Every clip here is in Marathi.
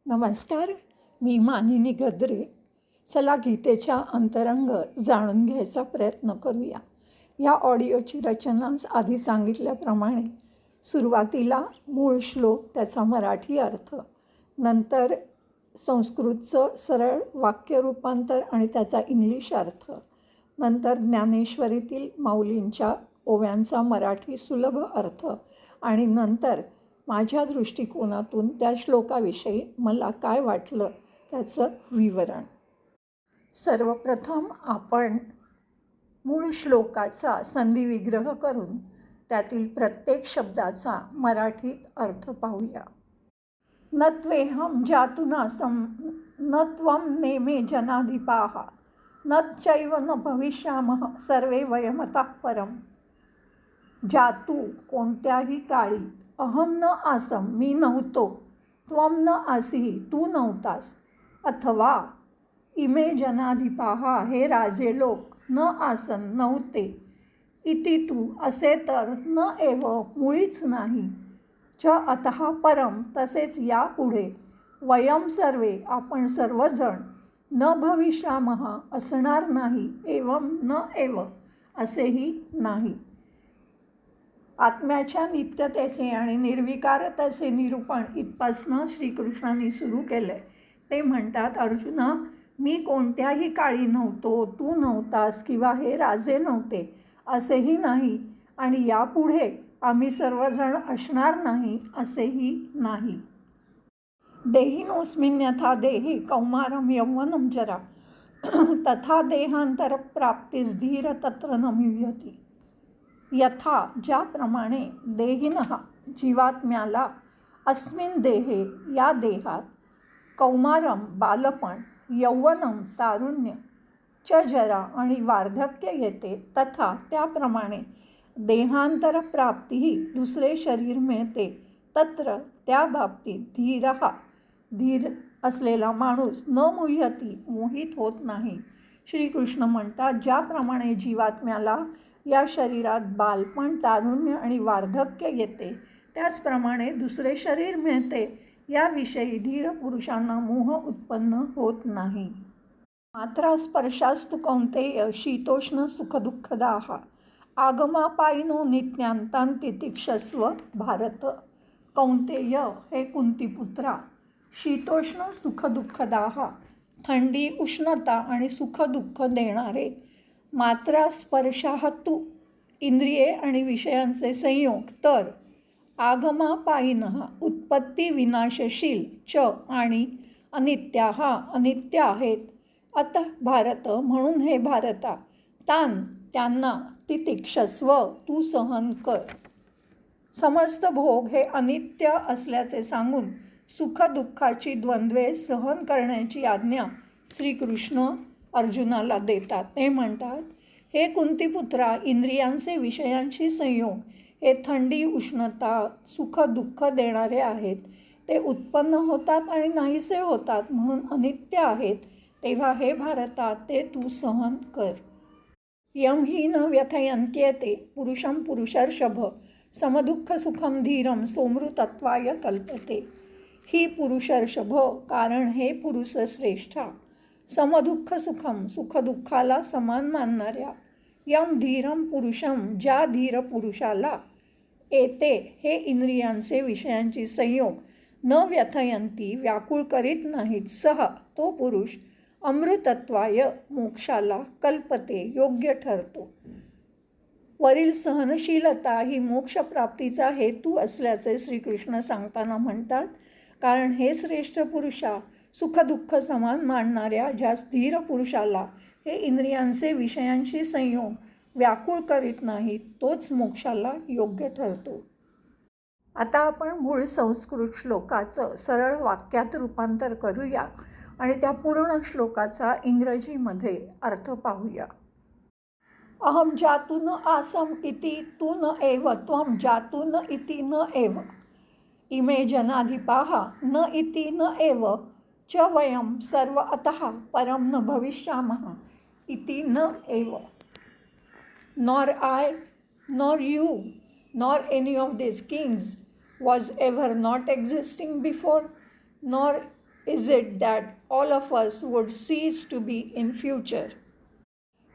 नमस्कार, मी मानिनी गद्रे. चला गीतेच्या अंतरंग जाणून घ्यायचा प्रयत्न करूया. या ऑडिओची रचना आधी सांगितल्याप्रमाणे सुरुवातीला मूळ श्लोक, त्याचा मराठी अर्थ, नंतर संस्कृतचं सरळ वाक्य रूपांतर आणि त्याचा इंग्लिश अर्थ, नंतर ज्ञानेश्वरीतील माऊलींच्या ओव्यांचा मराठी सुलभ अर्थ आणि नंतर माझ्या दृष्टिकोनातून त्या श्लोकाविषयी मला काय वाटलं त्याचं विवरण. सर्वप्रथम आपण मूळ श्लोकाचा संधिविग्रह करून त्यातील प्रत्येक शब्दाचा मराठीत अर्थ पाहूया. न त्वेहं जातुनासं न त्वं नेमे जनाधिपाः न चैव न भविष्यामः सर्वे वयमतः परम. जातू कोणत्याही काळी, अहम न आसम मी नव्हतो, त्वम न आसीही तू नव्हतास, अथवा इमे जनाधिपाहा हे राजे लोक, न आसन नव्हते, इति तू असे तर, न एव मुळीच नाही, च अतः परम तसेच यापुढे, वयम सर्वे आपण सर्वजण, न भविष्यामः असणार नाही, एवं न एव असेही नाही. आत्म्याच्या नित्यतेचे आणि निर्विकारतेचे निरूपण इथपासनं श्रीकृष्णांनी सुरू केलं आहे. ते म्हणतात, अर्जुना, मी कोणत्याही काळी नव्हतो, तू नव्हतास किंवा हे राजे नव्हते असेही नाही, आणि यापुढे आम्ही सर्वजण असणार नाही असेही नाही. देहिनोऽस्मिन् यथा देहे कौमारं यौवनं जरा तथा देहांतरप्राप्तिस् धीर तत्र न मुह्यति. यथा ज्याप्रमाणे देहिनः जीवात्म्याला अस्मिन देहे या देहात कौमारम बालपण, यौवनम तारुण्य, च जरा आणि वार्धक्य येते, तथा त्याप्रमाणे देहांतरप्राप्तीही दुसरे शरीर मिळते, तत्र त्या बाबतीत धीर असलेला माणूस न मुह्यती मोहित होत नाही. श्रीकृष्ण म्हणतात, ज्याप्रमाणे जीवात्म्याला या शरीरात बालपण, तारुण्य आणि वार्धक्य येते, त्याचप्रमाणे दुसरे शरीर मिळते, याविषयी धीर पुरुषांना मोह उत्पन्न होत नाही. मात्रा स्पर्शास्तु कौंतेय शीतोष्ण सुखदुःखदाः आगमापायिनो नित्यांतांति तितिक्षस्व भारत. कौंतेय हे कुंतीपुत्रा, शीतोष्ण सुखदुःखदाः थंडी, उष्णता आणि सुखदुःख देणारे, मात्रा स्पर्शाहतु इंद्रिये आणि विषयांचे संयोग, तर आगमापायिनः उत्पत्ती विनाशशील, च आणि अनित्याः अनित्य आहेत, अतः भारत म्हणून हे भारता, त्यांना तितिक्षस्व तू सहन कर. समस्त भोग हे अनित्य असल्याचे सांगून सुखदुःखाची द्वंद्वे सहन करण्याची आज्ञा श्रीकृष्ण अर्जुनाला देतात. ते म्हणतात, हे कुंतीपुत्रा, इंद्रियांचे विषयांशी संयोग हे थंडी, उष्णता, सुख दुःख देणारे आहेत. ते उत्पन्न होतात आणि नाहीसे होतात म्हणून अनित्य आहेत. तेव्हा हे भारता, ते तू सहन कर. यम ही न व्यथयन्त्येते पुरुषं पुरुषर्षभ समदुःख सुखम धीरम सोमृतत्वाय कल्पते. ही पुरुषर्षभ, कारण हे पुरुष श्रेष्ठा, समदुःख सुखम सुखदुःखाला समान मानणाऱ्या, यम धीरम पुरुषम ज्या धीर पुरुषाला, येते हे इंद्रियांचे विषयांची संयोग, न व्यथयंती व्याकुळ करीत नाहीत, सह तो पुरुष अमृतत्वाय मोक्षाला कल्पते योग्य ठरतो. वरील सहनशीलता ही मोक्षप्राप्तीचा हेतू असल्याचे श्रीकृष्ण सांगताना म्हणतात, कारण हे श्रेष्ठ पुरुषा, सुखदुःख समान मानणाऱ्या ज्या धीर पुरुषाला हे इंद्रियांचे विषयांशी संयोग व्याकुळ करीत नाहीत, तोच मोक्षाला योग्य ठरतो. आता आपण मूळ संस्कृत श्लोकाचं सरळ वाक्यात रूपांतर करूया आणि त्या पूर्ण श्लोकाचा इंग्रजीमध्ये अर्थ पाहूया. अहम जातु न आसम इति तू न एव त्वं जातु न इति न एव इमे जनाधिपाः न इति न एव च वयम सर्व अतः परम न भविष्यामः इति न एव. Nor I, nor you, nor any of these kings was ever not existing before, nor is it that all of us would cease to be in future?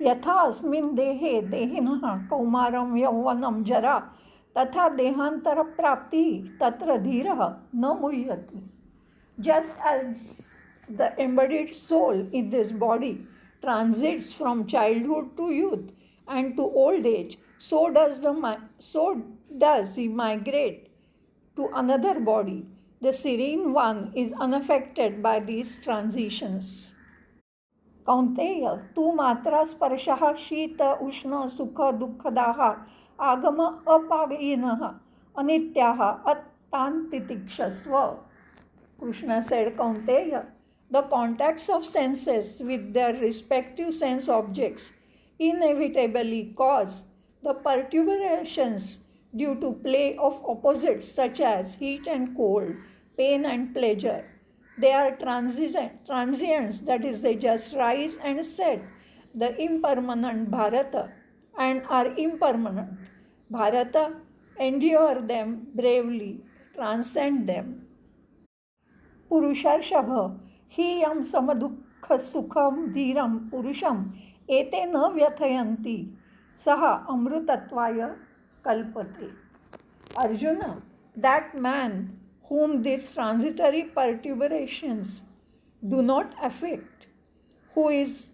यथा अस्मिन् देहे देहिनः कौमारं यौवनं जरा तथा देहान्तरप्राप्तिः तत्र धीरः न मुह्यति. Just as the embodied soul in this body transits from childhood to youth and to old age, so does he migrate to another body. The serene one is unaffected by these transitions. Kaunteya तू मात्रा स्पर्शः शीत उष्ण सुख दुःखदाः आगम अपायिनः अनित्याः अत्तान् तितिक्षस्व. Krishna said, Kaunteya, the contacts of senses with their respective sense objects inevitably cause the perturbations due to play of opposites such as heat and cold, pain and pleasure. They are transients, that is, they just rise and set, the impermanent Bharata, and are impermanent. Bharata, endure them bravely, transcend them. पुरुषर्षभ हि यं समदुःख सुखम धीरम पुरुषम एते न व्यथयन्ति सः अमृतत्वाय कल्पते. Arjuna, that man whom these transitory perturbations do not affect, who is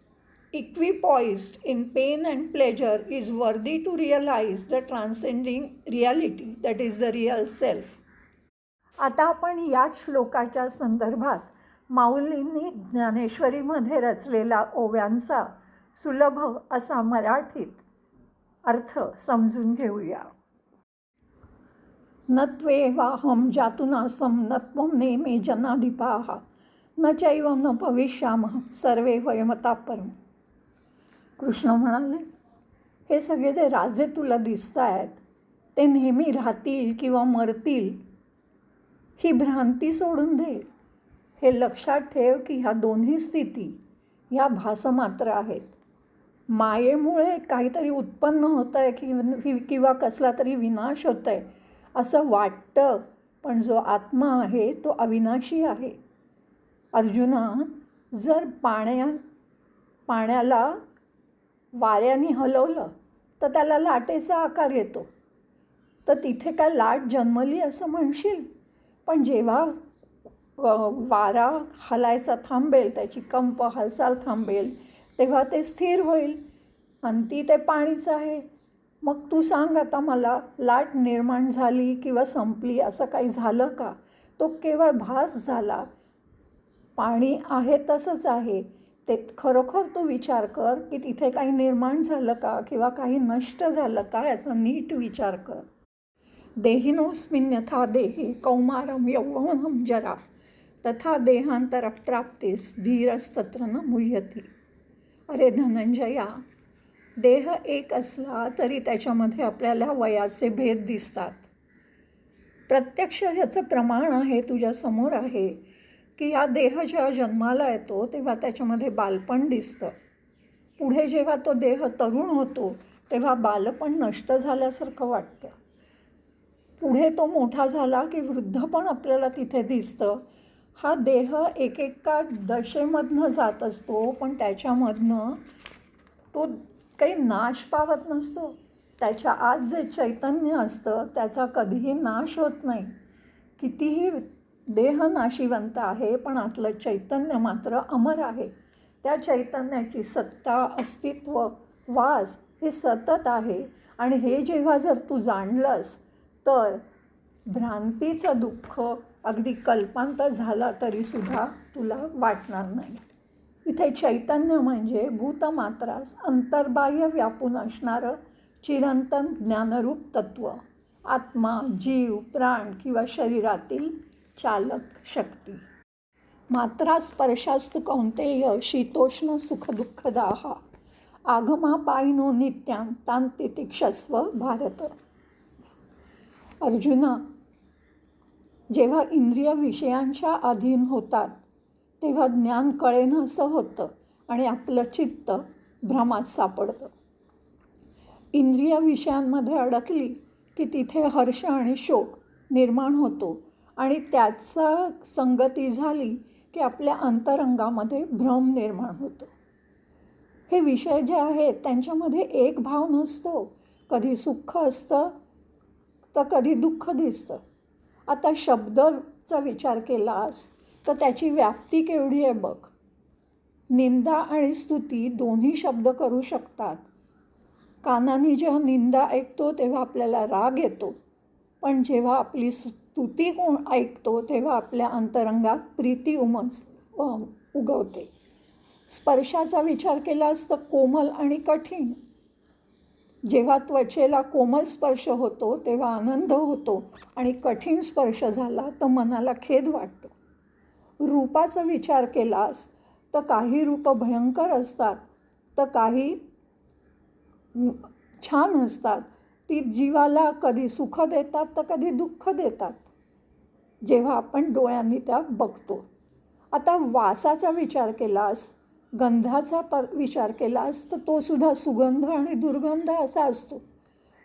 equipoised in pain and pleasure, is worthy to realize the transcending reality, that is the real self. आता आपण याच श्लोकाच्या संदर्भात माऊलींनी ज्ञानेश्वरीमध्ये रचलेला ओव्यांचा सुलभ असा मराठीत अर्थ समजून घेऊया. न त्वेवाहं जातुनासं न त्वं नेमे जनाधिपाः न चैव न भविष्यामः सर्वे वयमतः परम्. कृष्ण म्हणाले, हे सगळे जे राजे तुला दिसत आहेत ते नेहमी राहतील किंवा मरतील ही भ्रांती सोडून दे. हे लक्षात ठेव की ह्या दोन्ही स्थिती ह्या भासमात्र आहेत. मायेमुळे काहीतरी उत्पन्न होतं आहे किंवा कसला तरी विनाश होतं आहे असं वाटतं, पण जो आत्मा आहे तो अविनाशी आहे. अर्जुना, जर पाण्याला वाऱ्याने हलवलं तर त्याला लाटेचा आकार येतो, तर तिथे काय लाट जन्मली असं म्हणशील? पण जेव्हा वारा हलायचा थांबेल, त्याची कंप हालचाल थांबेल, तेव्हा ते स्थिर होईल. अंती ते पाणीच आहे. मग तू सांग आता मला, लाट निर्माण झाली किंवा संपली असं काही झालं का? तो केवळ भास झाला. पाणी आहे तसंच आहे. ते खरोखर तू विचार कर की तिथे काही निर्माण झालं का किंवा काही नष्ट झालं का याचा नीट विचार कर. देहिनोऽस्मिन् यथा देहे कौमारं यौवनं जरा तथा देहांतरप्राप्तिस् धीरस्तत्र न मुह्यति. अरे धनंजया, देह एक असला तरी त्याच्यामध्ये आपल्याला वयाचे भेद दिसतात. प्रत्यक्ष ह्याचं प्रमाण आहे, तुझ्यासमोर आहे की या देह जेव्हा जन्माला येतो तेव्हा त्याच्यामध्ये बालपण दिसतं. पुढे जेव्हा तो देह तरुण होतो तेव्हा बालपण नष्ट झाल्यासारखं वाटतं. पुढे तो मोठा झाला की वृद्धपण आपल्याला तिथे दिसतं. हा देह एकेका दशेमधनं जात असतो, पण त्याच्यामधनं तो काही नाश पावत नसतो. त्याच्या आत जे चैतन्य असतं त्याचा कधीही नाश होत नाही. कितीही देह नाशिवंत आहे, पण आतलं चैतन्य मात्र अमर आहे. त्या चैतन्याची सत्ता, अस्तित्व, वास हे सतत आहे. आणि हे जेव्हा जर तू जाणलंस तर भ्रांतीचं दुःख अगदी कल्पांत झाला तरीसुद्धा तुला वाटणार नाही. इथे चैतन्य म्हणजे भूतमात्रास अंतर्बाह्य व्यापून असणारं चिरंतन ज्ञानरूप तत्त्व, आत्मा, जीव, प्राण किंवा शरीरातील चालक शक्ती. मात्रा स्पर्शास्तु कौंतेय शीतोष्ण सुखदुःखदाः आगमापायिनो नित्यान् तान् तितिक्षस्व भारत. अर्जुना, जेव्हा इंद्रिय विषयांच्या अधीन होतात तेव्हा ज्ञान कळेनासं होतं आणि आपलं चित्त भ्रमात सापडतं. इंद्रिय विषयांमध्ये अडकली की तिथे हर्ष आणि शोक निर्माण होतो आणि त्याचा संगती झाली की आपल्या अंतरंगामध्ये भ्रम निर्माण होतो. हे विषय जे आहेत त्यांच्यामध्ये एक भाव नसतो. कधी सुख असतं तर कधी दुःख दिसतं. आता शब्दाचा विचार केलास तर त्याची व्याप्ती केवढी आहे बघ. निंदा आणि स्तुती दोन्ही शब्द करू शकतात. कानाने जेव्हा निंदा ऐकतो तेव्हा आपल्याला राग येतो, पण जेव्हा आपली स्तुती कोण ऐकतो तेव्हा आपल्या अंतरंगात प्रीती उगवते. स्पर्शाचा विचार केलास तर कोमल आणि कठीण. जेव्हा त्वचेला कोमल स्पर्श होतो तेव्हा आनंद होतो आणि कठीण स्पर्श झाला तर मनाला खेद वाटतो. रूपाचा विचार केलास तर काही रूप भयंकर असतात तर काही छान असतात. ती जीवाला कधी सुख देतात तर कधी दुःख देतात जेव्हा आपण डोळ्यांनी त्या बघतो. आता वासाचा विचार केलास, गंधाचा विचार केलास तर तो सुद्धा सुगंध आणि दुर्गंध असा असतो.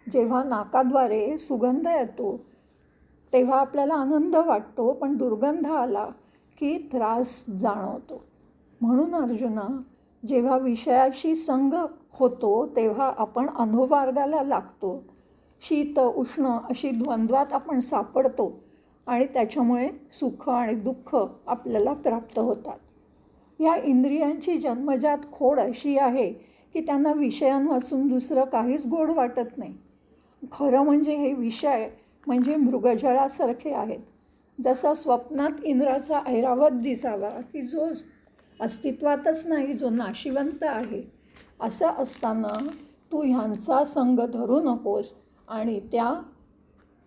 जेव्हा नाकाद्वारे सुगंध येतो तेव्हा आपल्याला आनंद वाटतो, पण दुर्गंध आला की त्रास जाणवतो. म्हणून अर्जुना, जेव्हा विषयाशी संग होतो तेव्हा आपण अधोमार्गाला लागतो. शीत उष्ण अशी द्वंद्वात आपण सापडतो आणि त्याच्यामुळे सुख आणि दुःख आपल्याला प्राप्त होतात. या इंद्रियांची जन्मजात खोड अशी आहे की त्यांना विषयांवाचून दुसरं काहीच गोड वाटत नाही. खरं म्हणजे हे विषय म्हणजे मृगजळासारखे आहेत. जसा स्वप्नात इंद्राचा ऐरावत दिसावा की जो अस्तित्वातच नाही, जो नाशिवंत आहे, असं असताना तू ह्यांचा संग धरू नकोस आणि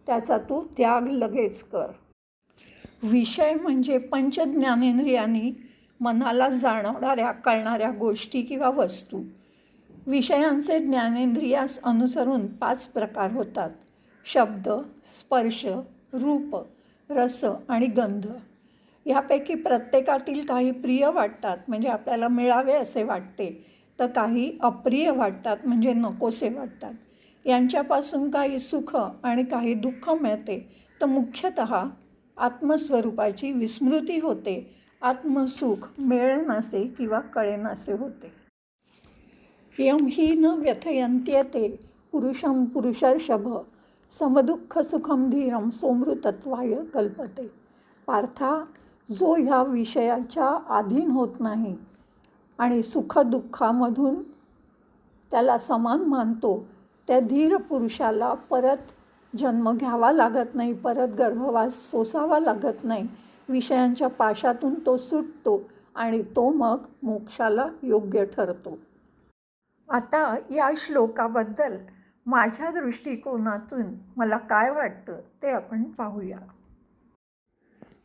त्याचा तू त्याग लगेच कर. विषय म्हणजे पंचज्ञानेंद्रियांनी मनाला जाणवणाऱ्या कळणाऱ्या गोष्टी किंवा वस्तू. विषयांचे ज्ञानेंद्रियास अनुसरून 5 प्रकार होतात: शब्द, स्पर्श, रूप, रस आणि गंध. ह्यापैकी प्रत्येकातील काही प्रिय वाटतात म्हणजे आपल्याला मिळावे असे वाटते, तर काही अप्रिय वाटतात म्हणजे नकोसे वाटतात. यांच्यापासून काही सुख आणि काही दुःख मिळते, तर मुख्यतः आत्मस्वरूपाची विस्मृती होते. आत्मसुख मिळेनासे किंवा कळेनासे होते. यम ही न व्यथयन्त्येते पुरुषं पुरुषर्षभ समदुःख सुखम धीरम सोमृतत्वाय कल्पते. पार्था, जो ह्या विषयाच्या अधीन होत नाही आणि सुखदुःखामधून त्याला समान मानतो, त्या धीर पुरुषाला परत जन्म घ्यावा लागत नाही, परत गर्भवास सोसावा लागत नाही. विषयांच्या पाशातून तो सुटतो आणि तो मग मोक्षाला योग्य ठरतो. आता या श्लोकाबद्दल माझ्या दृष्टिकोनातून मला काय वाटतं ते आपण पाहूया.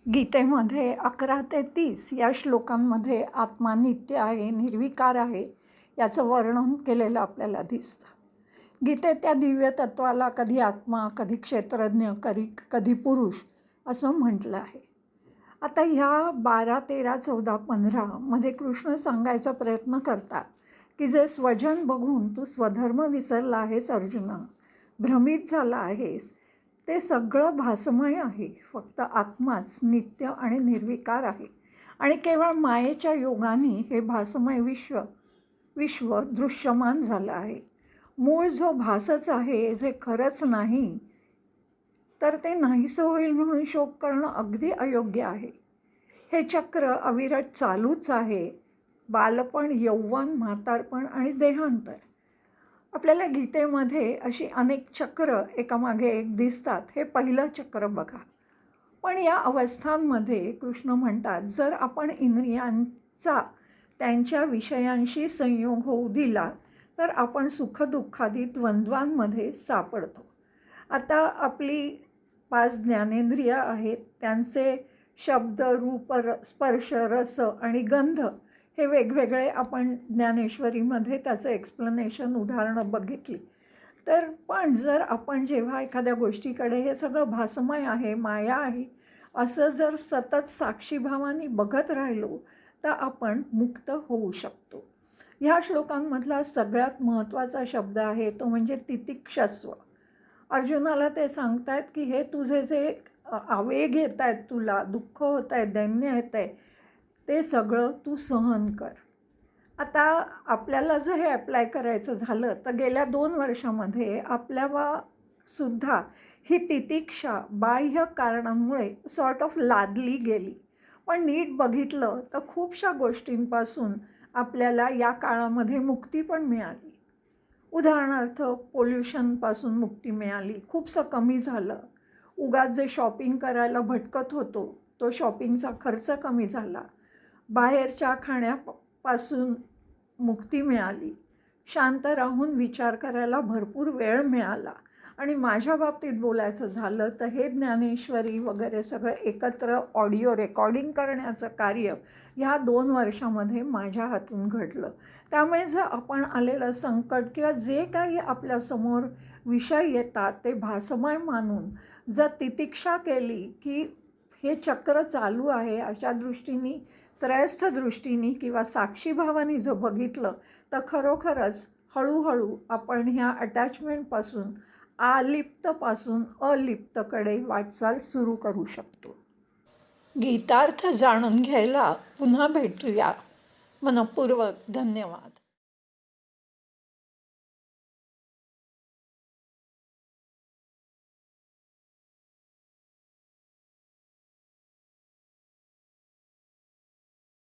गीतेमध्ये 11 ते 30 या श्लोकांमध्ये आत्मा नित्य आहे, निर्विकार आहे याचं वर्णन केलेलं आपल्याला दिसतं. गीतेत त्या दिव्य तत्वाला कधी आत्मा, कधी क्षेत्रज्ञ, कधी पुरुष असं म्हटलं आहे. आता ह्या 12, 13, 14, 15 मध्ये कृष्ण सांगायचा प्रयत्न करतात की जे स्वजन बघून तू स्वधर्म विसरला आहेस अर्जुना, भ्रमित झाला आहेस, ते सगळं भासमय आहे. फक्त आत्माच नित्य आणि निर्विकार आहे आणि केवळ मायेच्या योगाने हे भासमय विश्व दृश्यमान झालं आहे. मूळ जो भासच आहे, जे खरंच नाही, तर ते नाहीसं होईल म्हणून शोक करणं अगदी अयोग्य आहे. हे चक्र अविरत चालूच आहे. बालपण, यौवन, म्हातारपण आणि देहांतर. आपल्याला गीतेमध्ये अशी अनेक चक्र एकामागे एक दिसतात. हे पहिलं चक्र बघा. पण या अवस्थांमध्ये कृष्ण म्हणतात, जर आपण इंद्रियांचा त्यांच्या विषयांशी संयोग होऊ दिला तर आपण सुखदुःखादी द्वंद्वांमध्ये सापडतो. आता आपली 5 ज्ञानेंद्रिय आहेत, त्यांचे शब्द, रूप, स्पर्श, रस आणि गंध हे वेगवेगळे आपण ज्ञानेश्वरीमध्ये त्याचं एक्सप्लेनेशन, उदाहरणं बघितली. तर पण जर आपण जेव्हा एखाद्या गोष्टीकडे हे सगळं भासमय आहे, माया आहे, असं जर सतत साक्षीभावाने बघत राहिलो तर आपण मुक्त होऊ शकतो. ह्या श्लोकांमधला सगळ्यात महत्त्वाचा शब्द आहे तो म्हणजे तितिक्षस्व. अर्जुनाला ते सांगतायत की हे तुझे जे आवेग येत आहेत, तुला दुःख होत आहे, दैन्य येत आहे, ते सगळं तू सहन कर. आता आपल्याला जर हे ॲप्लाय करायचं झालं तर गेल्या 2 वर्षामध्ये सुद्धा ही तितिक्षा बाह्य कारणांमुळे सॉर्ट ऑफ लादली गेली. पण नीट बघितलं तर खूपशा गोष्टींपासून आपल्याला या काळामध्ये मुक्ती पण मिळाली. उदाहरणार्थ पोल्युशनपासून मुक्ती मिळाली, खूपसं कमी झालं. उगाच जे शॉपिंग करायला भटकत होतो तो शॉपिंगचा खर्च कमी झाला. बाहेरच्या खाण्यापासून मुक्ती मिळाली. शांत राहून विचार करायला भरपूर वेळ मिळाला. आणि माझ्या बाबतीत बोलायचं झालं तर हे ज्ञानेश्वरी वगैरे सगळं एकत्र ऑडिओ रेकॉर्डिंग करण्याचं कार्य ह्या 2 वर्षामध्ये माझ्या हातून घडलं. त्यामुळे जर आपण आलेलं संकट किंवा जे काही आपल्यासमोर विषय येतात ते भासमय मानून जर तितिक्षा केली की हे चक्र चालू आहे अशा दृष्टीने, त्रयस्थ दृष्टीने किंवा साक्षीभावाने जर बघितलं तर खरोखरच हळूहळू आपण ह्या अटॅचमेंटपासून आलिप्तपासून अलिप्तकडे वाटचाल सुरू करू शकतो. गीतार्थ जाणून घ्यायला पुन्हा भेटूया. मनःपूर्वक धन्यवाद.